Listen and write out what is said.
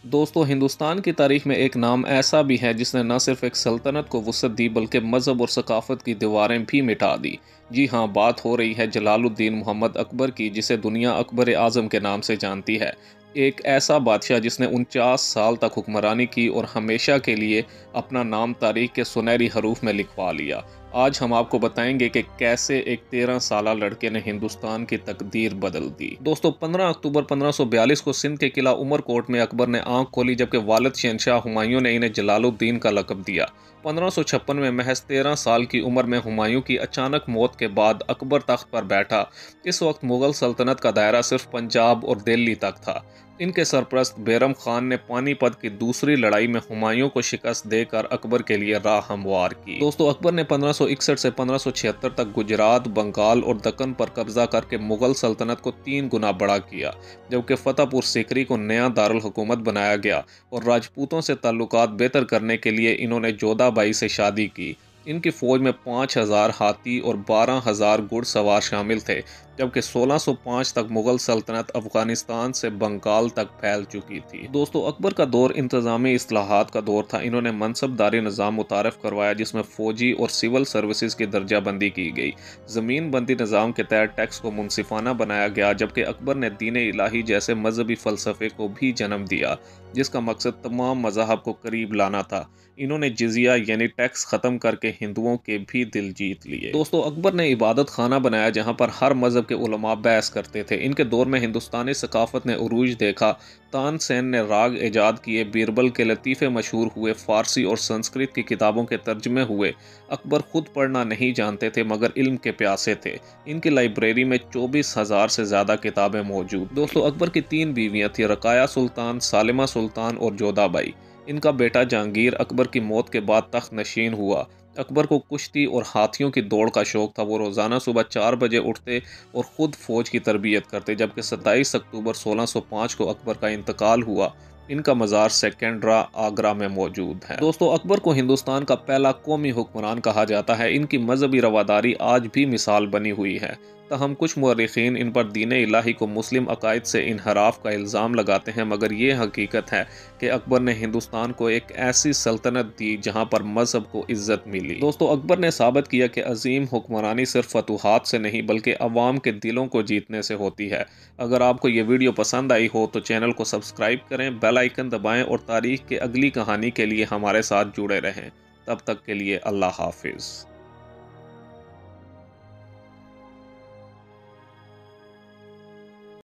दोस्तों, हिंदुस्तान की तारीख में एक नाम ऐसा भी है जिसने न सिर्फ एक सल्तनत को वुसअत दी बल्कि मज़हब और सकाफ़त की दीवारें भी मिटा दी। जी हाँ, बात हो रही है जलालुद्दीन मोहम्मद अकबर की, जिसे दुनिया अकबर आज़म के नाम से जानती है। एक ऐसा बादशाह जिसने 49 साल तक हुक्मरानी की और हमेशा के लिए अपना नाम तारीख के सुनहरी हरूफ में लिखवा लिया। आज हम आपको बताएंगे कि कैसे एक 13 साला लड़के ने हिंदुस्तान की तकदीर बदल दी। दोस्तों, 15 अक्टूबर 1542 को सिंध के किला उमरकोट में अकबर ने आंख खोली, जबकि वालिद शहंशाह हुमायूं ने इन्हें जलालुद्दीन का लक़ब दिया। 1556 में महज 13 साल की उम्र में हुमायूं की अचानक मौत के बाद अकबर तख्त पर बैठा। इस वक्त मुगल सल्तनत का दायरा सिर्फ पंजाब और दिल्ली तक था। इनके सरप्रस्त बैरम खान ने पानीपत की दूसरी लड़ाई में हुमायूं को शिकस्त देकर अकबर के लिए राह हमवार की। दोस्तों, अकबर ने 1561 से 1576 तक गुजरात, बंगाल और दक्कन पर कब्जा करके मुगल सल्तनत को 3 गुना बड़ा किया, जबकि फतेहपुर सीकरी को नया दारुल हुकूमत बनाया गया और राजपूतों से ताल्लुकात बेहतर करने के लिए इन्होंने जोधाबाई से शादी की। इनकी फौज में 5000 हाथी और 12,000 घुड़सवार शामिल थे, जबकि 1605 तक मुगल सल्तनत अफगानिस्तान से बंगाल तक फैल चुकी थी। दोस्तों, अकबर का दौर इंतजामी इस्लाहात का दौर था। इन्होंने मनसबदारी निज़ाम मुतारफ़ करवाया, जिसमें फ़ौजी और सिविल सर्विसेज की दर्जाबंदी की गई। ज़मीन बंदी निज़ाम के तहत टैक्स को मुनसिफाना बनाया गया, जबकि अकबर ने दीन इलाही जैसे मजहबी फ़लसफ़े को भी जन्म दिया, जिसका मकसद तमाम मज़ाहब को करीब लाना था। इन्होंने जिजिया यानी टैक्स ख़त्म करके हिंदुओं के भी दिल जीत लिए। दोस्तों, अकबर ने इबादत खाना बनाया जहाँ पर हर मज़हब के उलमा बहस करते थे। इनके दौर में हिंदुस्तानी सकाफ़त ने उरूज देखा। तानसेन ने राग ईजाद किए, बीरबल के लतीफ़े मशहूर हुए, फ़ारसी और संस्कृत की किताबों के तर्जमे हुए। अकबर खुद पढ़ना नहीं जानते थे मगर इल्म के प्यासे थे। इनकी लाइब्रेरी में 24,000 से ज़्यादा किताबें मौजूद। दोस्तों, अकबर की 3 बीवियाँ थीं, रकाया सुल्तान, सालिमा सुल्तान और जोधाबाई। इनका बेटा जहांगीर अकबर की मौत के बाद तख्त नशीन हुआ। अकबर को कुश्ती और हाथियों की दौड़ का शौक था। वो रोज़ाना सुबह 4 बजे उठते और ख़ुद फ़ौज की तरबियत करते। जबकि 27 अक्टूबर 1605 को अकबर का इंतकाल हुआ। इनका मज़ार सेकेंड्रा, आगरा में मौजूद है। दोस्तों, अकबर को हिंदुस्तान का पहला कौमी हुक्मरान कहा जाता है। इनकी मजहबी रवादारी आज भी मिसाल बनी हुई है। तहम कुछ मुअर्रिखीन इन पर दीन इलाही को मुस्लिम अकायद से इनहराफ का इल्ज़ाम लगाते हैं, मगर ये हकीकत है कि अकबर ने हिंदुस्तान को एक ऐसी सल्तनत दी जहाँ पर मजहब को इज्जत मिली। दोस्तों, अकबर ने साबित किया कि अजीम हुक्मरानी सिर्फ फतूहात से नहीं बल्कि अवाम के दिलों को जीतने से होती है। अगर आपको ये वीडियो पसंद आई हो तो चैनल को सब्सक्राइब करें, बेल आइकन दबाएं और तारीख की अगली कहानी के लिए हमारे साथ जुड़े रहें। तब तक के लिए अल्लाह हाफिज़।